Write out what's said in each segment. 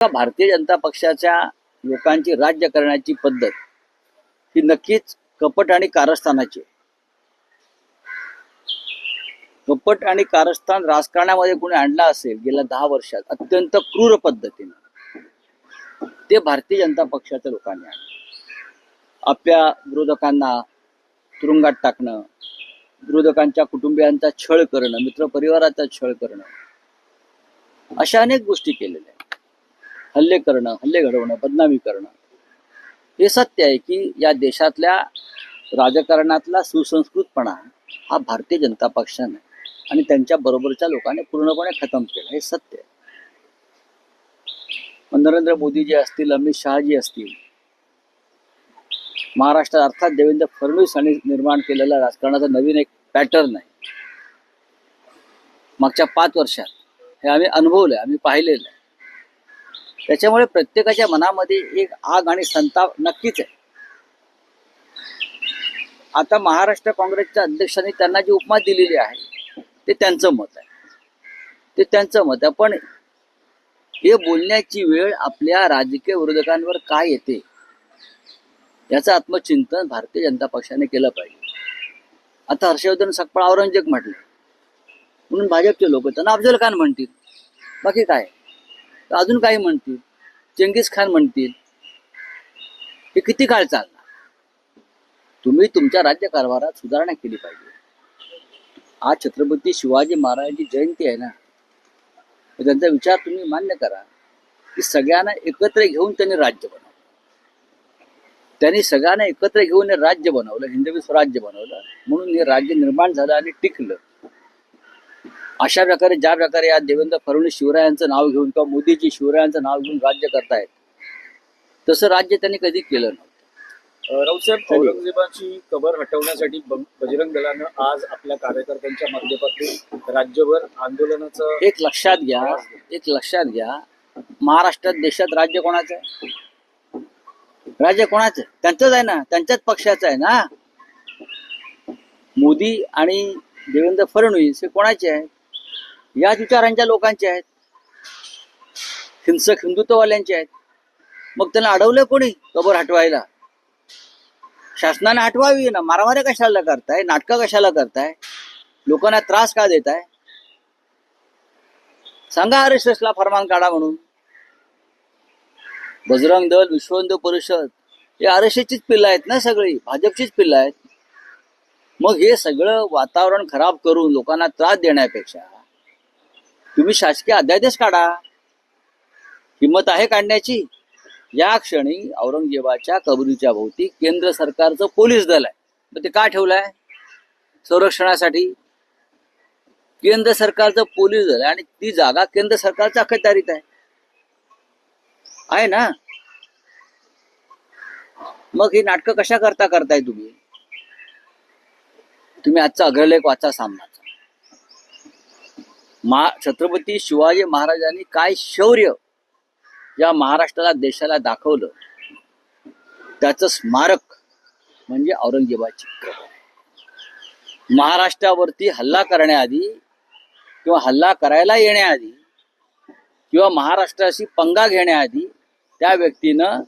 भारतीय जनता पक्षाच्या लोकांची राज्य करण्याची पद्धत ही नक्कीच कपट आणि कारस्थानाची. कपट आणि कारस्थान राजकारणामध्ये कोणी आणला असेल गेल्या 10 वर्षात अत्यंत क्रूर पद्धतीने, ते भारतीय जनता पक्षाच्या लोकांनी आणलं. आपल्या विरोधकांना तुरुंगात टाकणं, विरोधकांच्या कुटुंबियांचा छळ करणं, मित्रपरिवाराचा छळ करणं, अशा अनेक गोष्टी केलेल्या आहेत. हल्ले करणं, हल्ले घडवणं, बदनामी करणं. हे सत्य आहे की या देशातल्या राजकारणातला सुसंस्कृतपणा हा भारतीय जनता पक्षाने आणि त्यांच्या बरोबरच्या लोकांनी पूर्णपणे खतम केला. हे सत्य आहे. नरेंद्र मोदीजी असतील, अमित शहाजी असतील, महाराष्ट्रात अर्थात देवेंद्र फडणवीस यांनी निर्माण केलेला राजकारणाचा नवीन एक पॅटर्न आहे. मागच्या 5 वर्षात हे आम्ही अनुभवलंय, आम्ही पाहिलेलं आहे. त्याच्यामुळे प्रत्येकाच्या मनामध्ये एक आग आणि संताप नक्कीच आहे. आता महाराष्ट्र काँग्रेसच्या अध्यक्षांनी त्यांना जी उपमा दिलेली आहे ते त्यांचं मत आहे, ते त्यांचं मत आहे. पण हे बोलण्याची वेळ आपल्या राजकीय विरोधकांवर काय येते याचं आत्मचिंतन भारतीय जनता पक्षाने केलं पाहिजे. आता हर्षवर्धन सकपाळ औरंगजेब म्हटले म्हणून भाजपचे लोक त्यांना अफजल खान म्हणतील, बाकी काय, तर अजून काही म्हणतील, चंगीज खान म्हणतील. हे किती काळ चालणार? तुम्ही तुमच्या राज्य कारभारात सुधारणा केली पाहिजे. आज छत्रपती शिवाजी महाराजांची जयंती आहे ना, त्यांचा विचार तुम्ही मान्य करा की सगळ्यांना एकत्र घेऊन त्यांनी राज्य बनवलं. त्यांनी सगळ्यांना एकत्र घेऊन हे राज्य बनवलं, हिंदवी स्वराज्य बनवलं, म्हणून हे राज्य निर्माण झालं आणि टिकलं. अशा प्रकारे ज्या प्रकारे या देवेंद्र फडणवीस शिवरायांचं नाव घेऊन किंवा मोदीजी शिवरायांचं नाव घेऊन राज्य करतायत, तसं राज्य त्यांनी कधी केलं नव्हतं. राऊतसाहेब, औरंगजेबाची कबर हटवण्यासाठी बजरंग दलानं आज आपल्या कार्यकर्त्यांच्या माध्यमातून राज्यभर आंदोलनाचं एक लक्षात घ्या, महाराष्ट्रात देशात राज्य कोणाचं आहे? राज्य कोणाचं? त्यांचंच आहे ना, त्यांच्याच पक्षाचं आहे ना. मोदी आणि देवेंद्र फडणवीस हे कोणाचे आहेत? याच विचारांच्या लोकांचे आहेत, हिंसक हिंदुत्ववाल्यांचे आहेत. मग त्यांना अडवलं कोणी कबर हटवायला? शासनाने हटवावी ना. मारामाऱ्या कशाला करताय? नाटकं कशाला करताय? लोकांना त्रास का देताय? सांगा RSSला फरमान काढा म्हणून. बजरंग दल, विश्व हिंदू परिषद हे RSSचीच पिल्लं आहेत ना, सगळी भाजपचीच पिल्लं आहेत. मग हे सगळं वातावरण खराब करून लोकांना त्रास देण्यापेक्षा तुम्ही शासकीय अध्यादेश काढा. हिंमत आहे काढण्याची? या क्षणी औरंगजेबाच्या कबरीच्या भोवती केंद्र सरकारचं पोलीस दल आहे. तर ते का ठेवलंय? संरक्षणासाठी. केंद्र सरकारचं पोलीस दल आहे आणि ती जागा केंद्र सरकारच्या अखत्यारीत आहे ना. मग ही नाटकं कशा करताय तुम्ही? तुम्ही आजचा अग्रलेख वाचा सामनाचा. छत्रपती शिवाजी महाराजांनी काय शौर्य या महाराष्ट्राला देशाला दाखवलं, त्याचं स्मारक म्हणजे औरंगजेबाची कबर. महाराष्ट्रावरती हल्ला करण्याआधी किंवा हल्ला करायला येण्याआधी किंवा महाराष्ट्राशी पंगा घेण्याआधी त्या व्यक्तीनं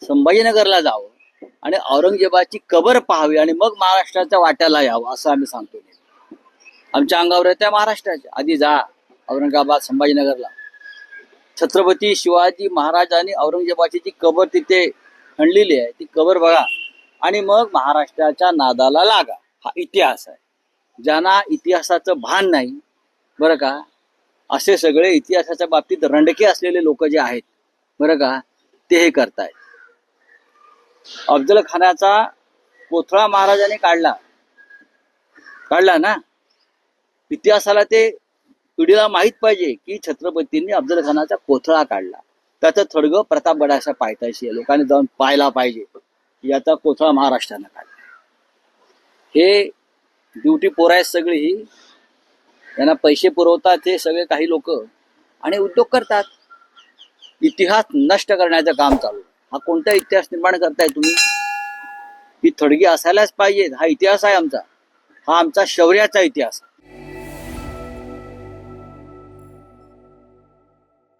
संभाजीनगरला जावं आणि औरंगजेबाची कबर पाहावी आणि मग महाराष्ट्राच्या वाट्याला यावं, असं आम्ही सांगतो. आमच्या अंगावर येत्या महाराष्ट्राच्या. आधी जा औरंगाबाद, संभाजीनगरला. छत्रपती शिवाजी महाराजांनी औरंगजेबाची जी कबर तिथे खणलेली आहे ती कबर बघा आणि मग महाराष्ट्राच्या नादाला लागा. हा इतिहास आहे. ज्यांना इतिहासाचं भान नाही बरं का, असे सगळे इतिहासाच्या बाबतीत रंडके असलेले लोक जे आहेत बरं का, ते हे करतायत. अफजल खानाचा कोथळा महाराजांनी काढला ना. इतिहासाला ते पिढीला माहित पाहिजे की छत्रपतींनी अफजल खानाचा कोथळा काढला. त्याचं थडगं प्रतापगडाच्या पायथ्याशी आहे. लोकांनी जाऊन पाहायला पाहिजे याचा कोथळा महाराष्ट्रानं काढला. हे ड्युटी पोरं आहेत सगळी, यांना पैसे पुरवतात हे सगळे काही लोक आणि उद्योग करतात. इतिहास नष्ट करण्याचं काम चालू. हा कोणता इतिहास निर्माण करताय तुम्ही? ही थडगी असायलाच पाहिजे. हा इतिहास आहे आमचा, हा आमचा शौर्याचा इतिहास आहे.